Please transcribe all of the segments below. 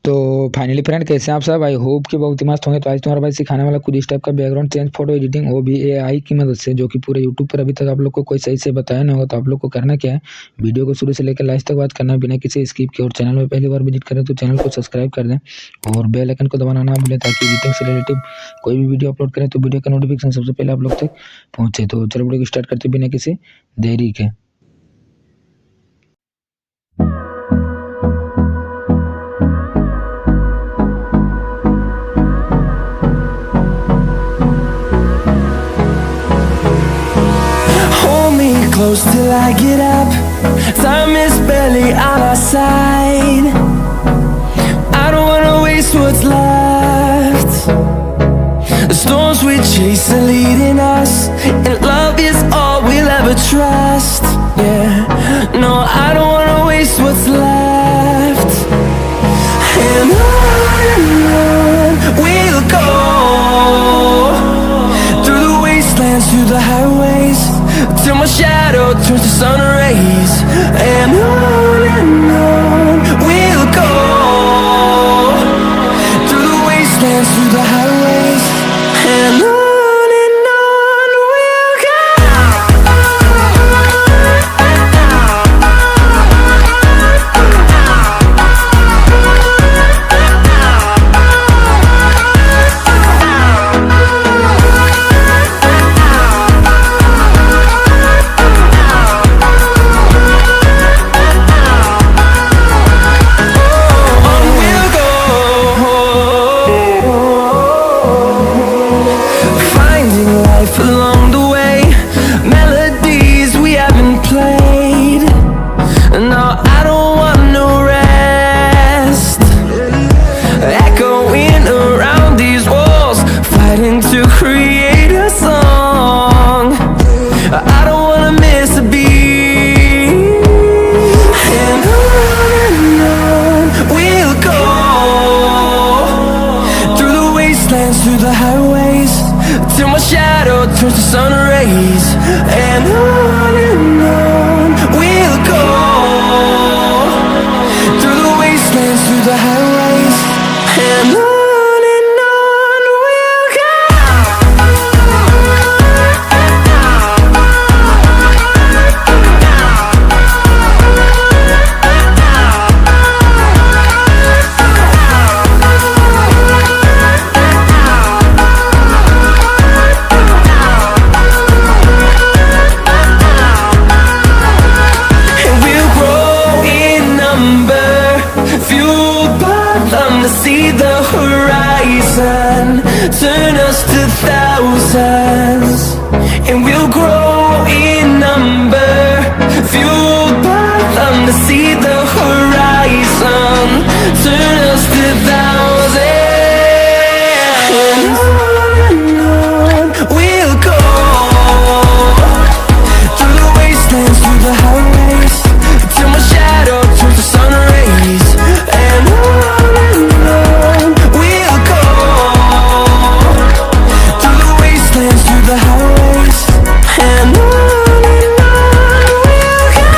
तो finally friend, कैसे हैं आप सब? आई होप कि बहुत ही मस्त होंगे। तो आज तुम्हारा भाई सिखाने वाला खुद इस टाइप का बैकग्राउंड चेंज फोटो एडिटिंग, वो भी एआई की मदद से, जो कि पूरे यूट्यूब पर अभी तक आप लोग को कोई सही से बताया नहीं होगा। तो आप लोग को करना क्या है, वीडियो को शुरू से लेकर लास्ट तक बात करना है बिना किसी स्किप के। और चैनल में पहली बार विजिट करें तो चैनल को सब्सक्राइब कर दें और बेल आइकन को दबाना ना भूलें, ताकि एडिटिंग से रिलेटेड कोई भी वीडियो अपलोड करें तो वीडियो का नोटिफिकेशन सबसे पहले आप लोग तक पहुँचे। तो चलो वीडियो को स्टार्ट करते बिना किसी देरी के। Close till I get up. Time is barely on our side. I don't wanna waste what's left. The storms we chase are leading us, and love is all we'll ever trust. Yeah, no, I don't wanna waste what's left. And on we'll go, through the wastelands, through the highways, till my shadow turns to sun rays. And on we'll go, through the wastelands, through the highways. And on we'll go. Along the way, melodies we haven't played. No, I don't want no rest. Echoing around these walls, fighting to create a song. I don't wanna miss a beat. And on we'll go, through the wastelands, through the highways, till my shadow turns to sun rays. And on we'll go, through the wastelands, through the highways. And on we'll go. See the horizon, turn us to thousands, and we'll grow in number, fueled by them to see the horizon, turn us to thousands. And on we'll go, through the wastelands, through the highways, till my shadow turns to sun rays. And on we'll go, through the wastelands, through the highways. And on we'll go.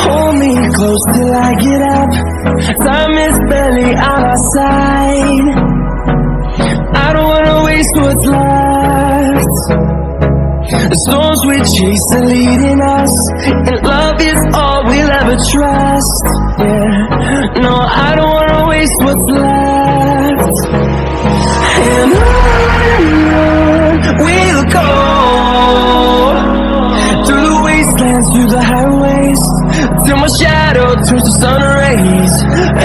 Hold me close till I get up. Time is barely on our side. I don't wanna waste what's left. The storms we chase are leading us, and love is all we'll ever trust. Yeah, no, I don't wanna waste what's left. And on we'll go, through the wastelands, through the highways, till my shadow turns to sun rays.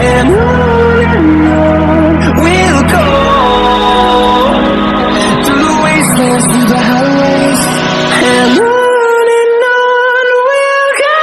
And on we'll go, through the wastelands, through the highways. And on we'll go.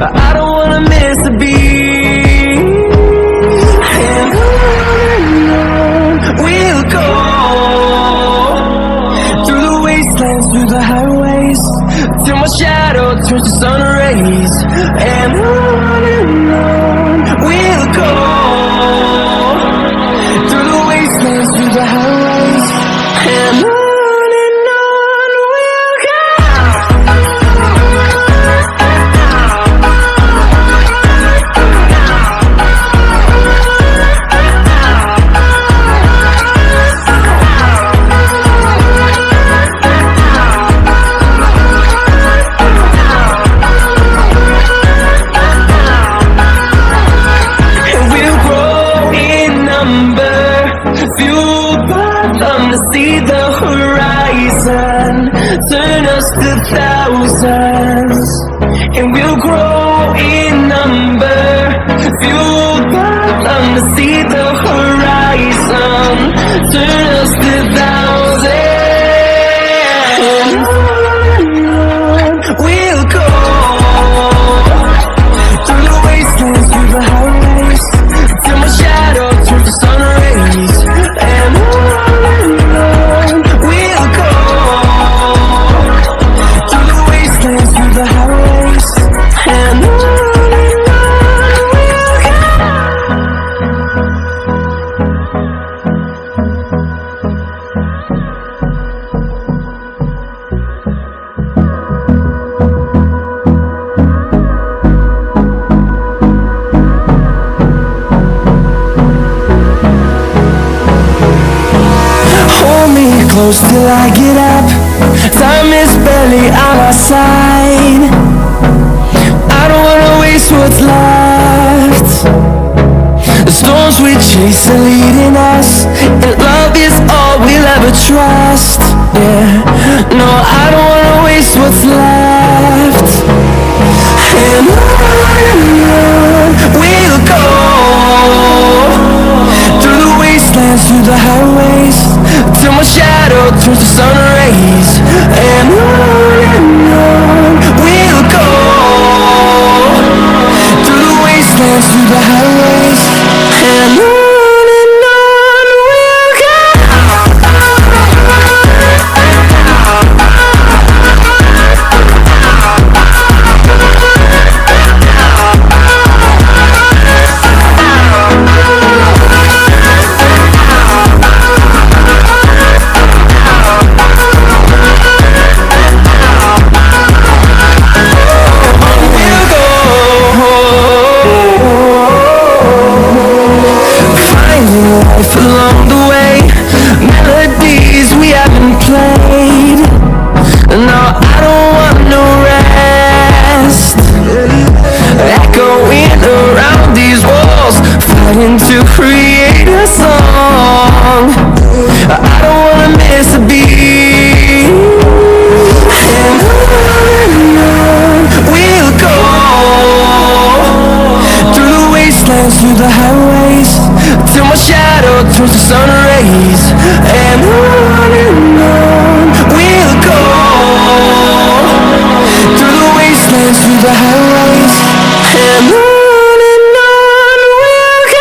I don't wanna miss a beat. And on we'll go, through the wastelands, through the highways, till my shadow turns to sun rays. And on we'll go, through the wastelands, through the highways, and on we'll go. See the horizon, turn us to thousands, and we'll grow in number, fueled by them to see the horizon, turn us to thousands. We'll go through the wastelands, through the highways, till my shadow turns to sun rays. And close till I get up, time is barely on our side. I don't wanna waste what's left. The storms we chase are leading us, and love is all we'll ever trust. Yeah, no, I don't wanna waste what's left. And on we'll go, through the wastelands, through the highways, till my shadow turns to sun rays. And on we'll go, through the wastelands, through the highways, and on we'll go. Along the way, melodies we haven't played. No, I don't want no rest, echoing around these walls, fighting to create a song. I don't wanna miss a beat. And on we'll go, through the wastelands, through the highways, till my shadow turns to sun rays. And on we'll go, through the wastelands, through the highways, and on we'll go.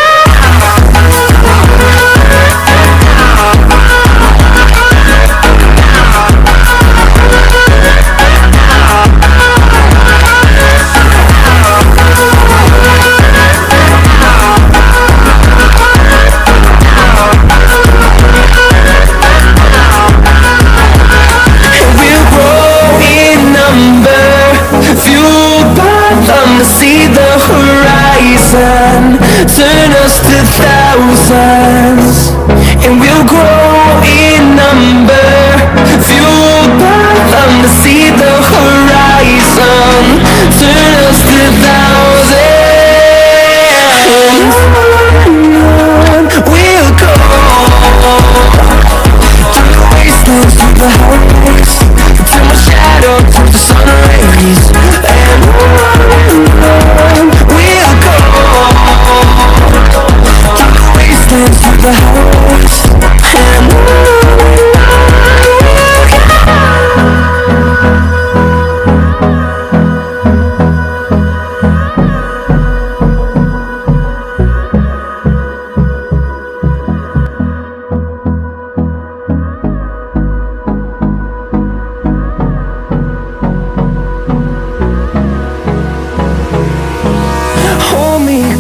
See the horizon, turn us to thousands, and we'll grow in number, fueled by them to see the horizon, turn us to thousands. We'll go through the wastelands, through the highways, till my shadow turns to sun rays. And we'll go through the wastelands, through the highways, and we'll go.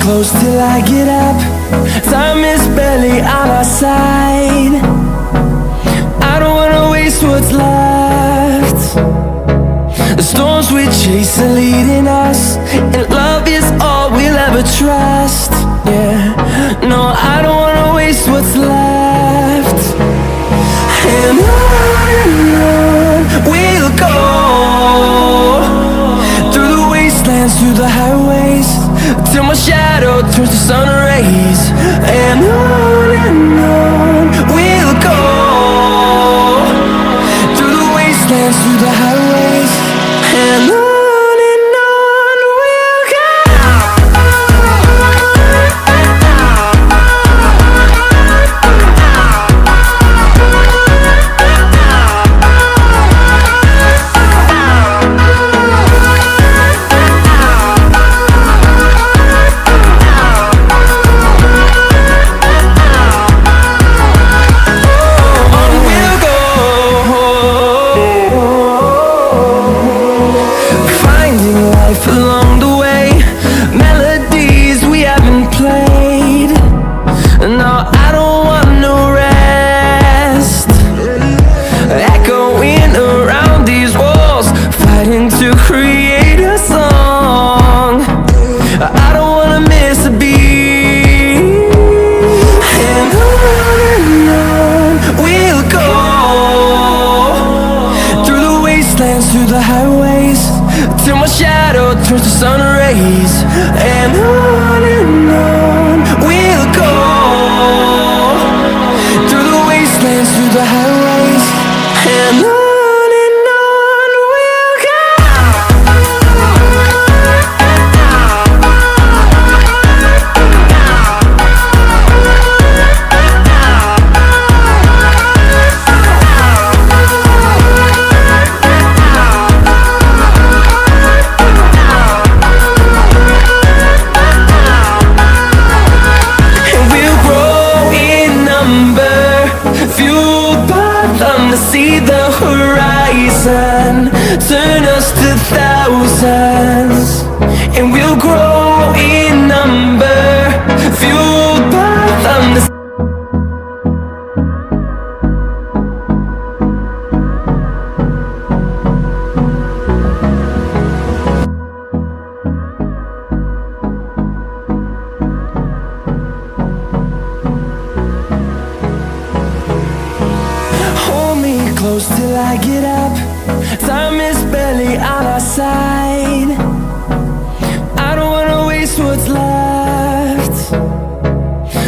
close till I get up. Time is barely on our side. I don't wanna waste what's left. The storms we chase are leading us, and love is all we'll ever trust. Yeah, no, I don't wanna waste what's left. And on we'll go, through the wastelands, through the highways, till my shadow turns to sun rays. And on we'll go, through the wastelands, through the highways, and on we'll go. Along the way, melodies we haven't played. No, I don't want no rest. Echoing around these walls, fighting to create a song. I don't wanna miss a beat. And on we'll go, through the wastelands, through the highways, till my shadow turns to sun rays. And on we'll go, through the wastelands, through the highways, and on we'll go. See the horizon, turn us to thousands, and we'll grow in number, fueled by thunder. Close till I get up. Time is barely on our side. I don't wanna waste what's left.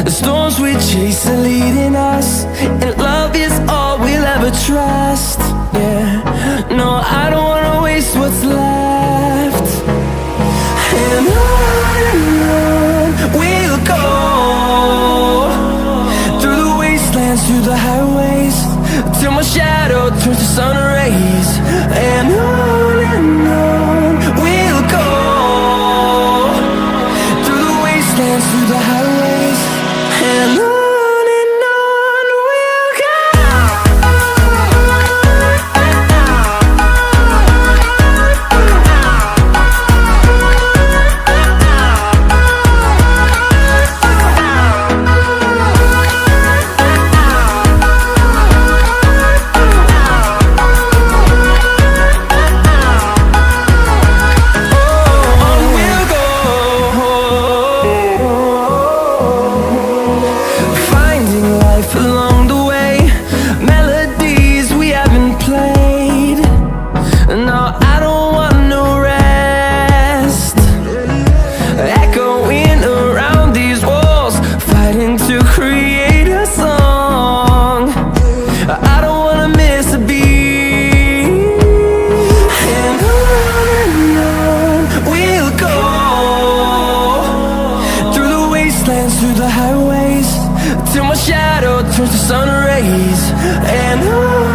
The storms we chase are leading us, and love is all we'll ever trust. Yeah, no, I don't wanna waste what's left. And on we'll go, through the wastelands, through the highways, till my shadow turns to sun rays. And on we'll go, through the wastelands, through the highways, and on we'll go. Along the way, melodies we haven't played. No, I don't want no rest. Echoing around these walls, fighting to create a song. I don't wanna miss a beat. And on we'll go, through the wastelands, through the highways, till my shadow turns to sun rays. And on